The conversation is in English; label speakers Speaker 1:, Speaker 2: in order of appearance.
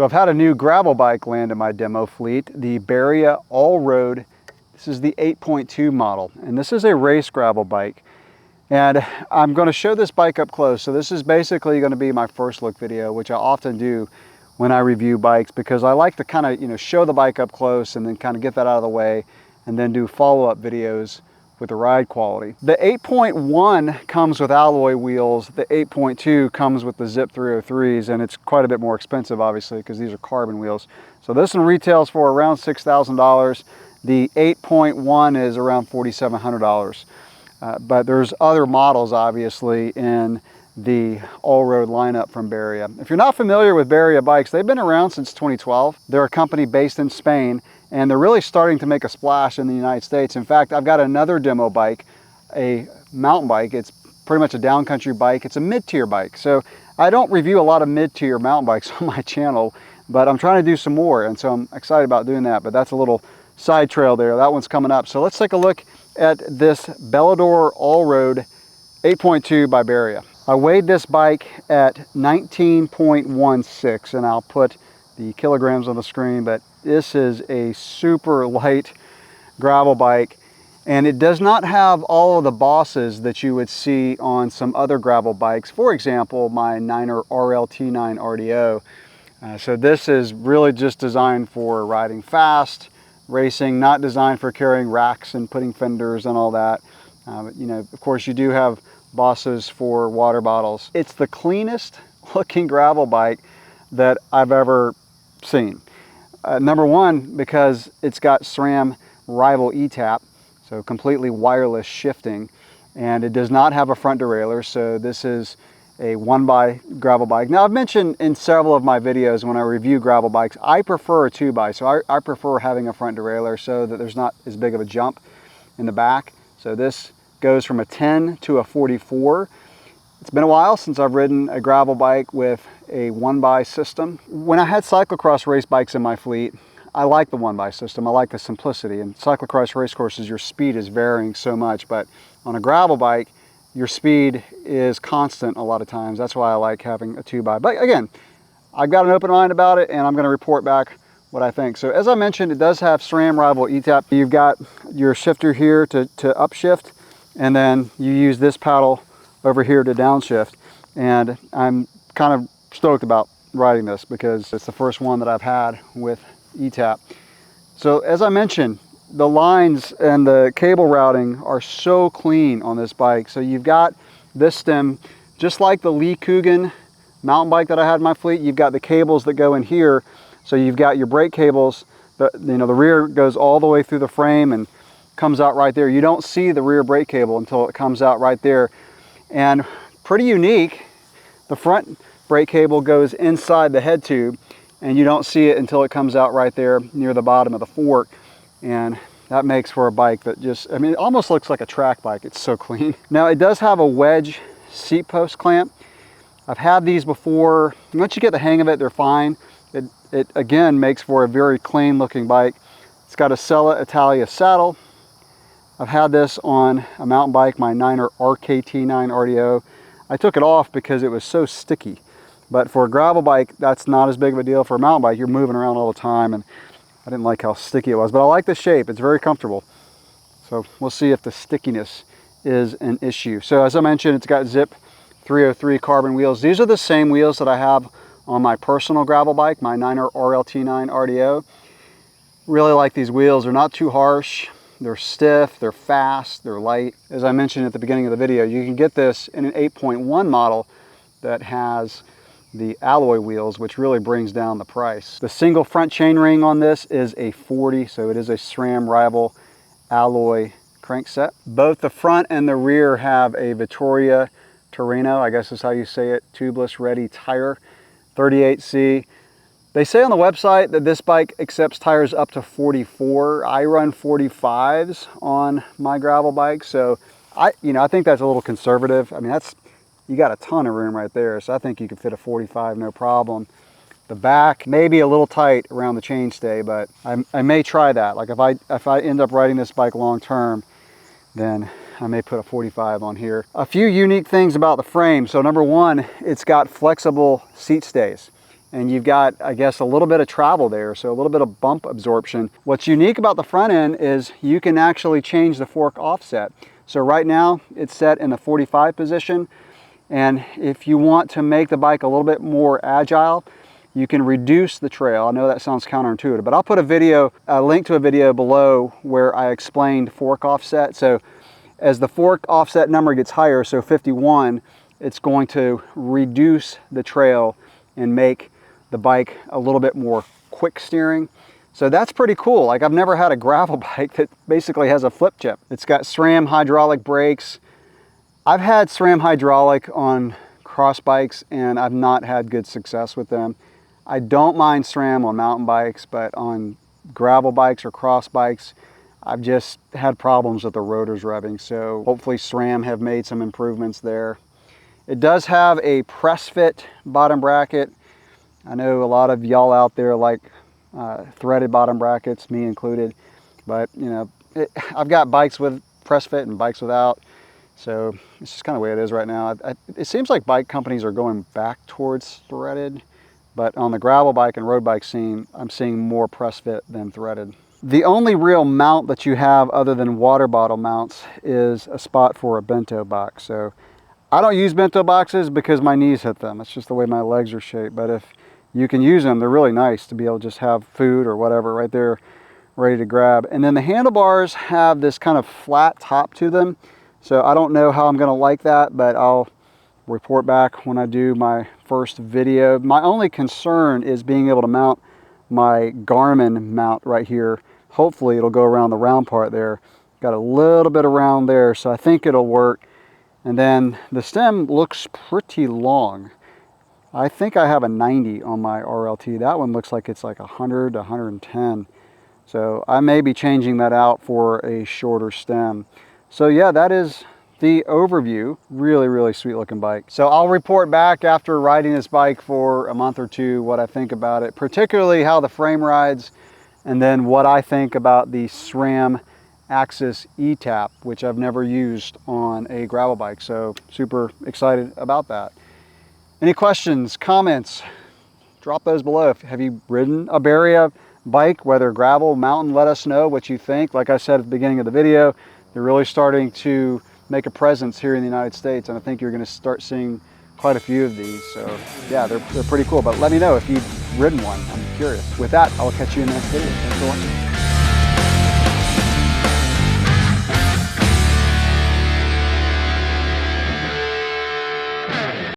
Speaker 1: So I've had a new gravel bike land in my demo fleet, the Berria Allroad. This is the 8.2 model, and this is a race gravel bike. And I'm going to show this bike up close. So this is basically going to be my first look video, which I often do when I review bikes, because I like to kind of, show the bike up close and then kind of get that out of the way and then do follow-up videos with the ride quality. The 8.1 comes with alloy wheels. The 8.2 comes with the Zip 303s, and it's quite a bit more expensive, obviously, because these are carbon wheels. So this one retails for around $6,000. The 8.1 is around $4,700. But there's other models, obviously, in the Allroad lineup from Berria. If you're not familiar with Berria bikes, they've been around since 2012. They're a company based in Spain, and they're really starting to make a splash in the United States. In fact, I've got another demo bike, a mountain bike. It's pretty much a downcountry bike. It's a mid-tier bike. So I don't review a lot of mid-tier mountain bikes on my channel, but I'm trying to do some more, and so I'm excited about doing that. But that's a little side trail there. That one's coming up. So let's take a look at this Belador Allroad 8.2 by Berria. I weighed this bike at 19.16, and I'll put the kilograms on the screen, but this is a super light gravel bike, and it does not have all of the bosses that you would see on some other gravel bikes. For example, my Niner RLT9 RDO. So this is really just designed for riding fast, racing, not designed for carrying racks and putting fenders and all that. But, of course, you do have bosses for water bottles. It's the cleanest looking gravel bike that I've ever seen. Number one, because it's got SRAM Rival E-Tap, so completely wireless shifting, and it does not have a front derailleur, so this is a 1x gravel bike. Now, I've mentioned in several of my videos when I review gravel bikes, I prefer a 2x, so I prefer having a front derailleur so that there's not as big of a jump in the back. So this goes from a 10 to a 44. It's been a while since I've ridden a gravel bike with a 1x system. When I had cyclocross race bikes in my fleet, I like the 1x system. I like the simplicity. And cyclocross race courses, your speed is varying so much, but on a gravel bike, your speed is constant a lot of times. That's why I like having a 2x. But again, I've got an open mind about it, and I'm going to report back what I think. So as I mentioned, it does have SRAM Rival E-Tap. You've got your shifter here to upshift, and then you use this paddle over here to downshift. And I'm kind of stoked about riding this because it's the first one that I've had with E-Tap. So as I mentioned, the lines and the cable routing are so clean on this bike. So you've got this stem, just like the Lee Coogan mountain bike that I had in my fleet. You've got the cables that go in here. So you've got your brake cables. The rear goes all the way through the frame and comes out right there. You don't see the rear brake cable until it comes out right there. And pretty unique, the front brake cable goes inside the head tube, and you don't see it until it comes out right there near the bottom of the fork. And that makes for a bike that just, it almost looks like a track bike. It's so clean. Now, it does have a wedge seat post clamp. I've had these before. Once you get the hang of it, they're fine. It again makes for a very clean looking bike. It's got a Sella Italia saddle. I've had this on a mountain bike, my Niner RKT9 RDO. I took it off because it was so sticky. But for a gravel bike, that's not as big of a deal. For a mountain bike, you're moving around all the time, and I didn't like how sticky it was, but I like the shape. It's very comfortable. So we'll see if the stickiness is an issue. So as I mentioned, it's got Zip 303 carbon wheels. These are the same wheels that I have on my personal gravel bike, my Niner RLT9 RDO. Really like these wheels. They're not too harsh. They're stiff, they're fast, they're light. As I mentioned at the beginning of the video, you can get this in an 8.1 model that has the alloy wheels, which really brings down the price. The single front chainring on this is a 40, so it is a SRAM Rival alloy crankset. Both the front and the rear have a Vittoria Torino, I guess is how you say it, tubeless ready tire, 38C. They say on the website that this bike accepts tires up to 44. I run 45s on my gravel bike, so I think that's a little conservative. You got a ton of room right there, so I think you could fit a 45 no problem. The back may be a little tight around the chainstay, but I may try that. Like if I end up riding this bike long term, then I may put a 45 on here. A few unique things about the frame. So number one, it's got flexible seat stays. and you've got, I guess, a little bit of travel there, so a little bit of bump absorption. What's unique about the front end is you can actually change the fork offset. So right now it's set in the 45 position, and if you want to make the bike a little bit more agile, you can reduce the trail. I know that sounds counterintuitive, but I'll put a link to a video below where I explained fork offset. So as the fork offset number gets higher, so 51, it's going to reduce the trail and make the bike a little bit more quick steering. So that's pretty cool. Like, I've never had a gravel bike that basically has a flip chip. It's got SRAM hydraulic brakes. I've had SRAM hydraulic on cross bikes and I've not had good success with them. I don't mind SRAM on mountain bikes, but on gravel bikes or cross bikes, I've just had problems with the rotors revving. So hopefully SRAM have made some improvements there. It does have a press fit bottom bracket. I know a lot of y'all out there like threaded bottom brackets, me included, but you know, I've got bikes with press fit and bikes without. So it's just kind of the way it is right now. It seems like bike companies are going back towards threaded, but on the gravel bike and road bike scene, I'm seeing more press fit than threaded. The only real mount that you have other than water bottle mounts is a spot for a bento box. So I don't use bento boxes because my knees hit them. It's just the way my legs are shaped. But if you can use them, they're really nice to be able to just have food or whatever right there ready to grab. And then the handlebars have this kind of flat top to them. So I don't know how I'm gonna like that, but I'll report back when I do my first video. My only concern is being able to mount my Garmin mount right here. Hopefully it'll go around the round part there. Got a little bit around there, so I think it'll work. And then the stem looks pretty long. I think I have a 90 on my RLT. That one looks like it's like 100 to 110. So I may be changing that out for a shorter stem. So yeah, that is the overview. Really, really sweet looking bike. So I'll report back after riding this bike for a month or two what I think about it, particularly how the frame rides, and then what I think about the SRAM Axis E-Tap, which I've never used on a gravel bike. So super excited about that. Any questions, comments, drop those below. Have you ridden a Berria bike, whether gravel, mountain? Let us know what you think. Like I said at the beginning of the video, they're really starting to make a presence here in the United States, and I think you're going to start seeing quite a few of these. So yeah, they're pretty cool. But let me know if you've ridden one. I'm curious. With that, I'll catch you in the next video. Thanks for watching.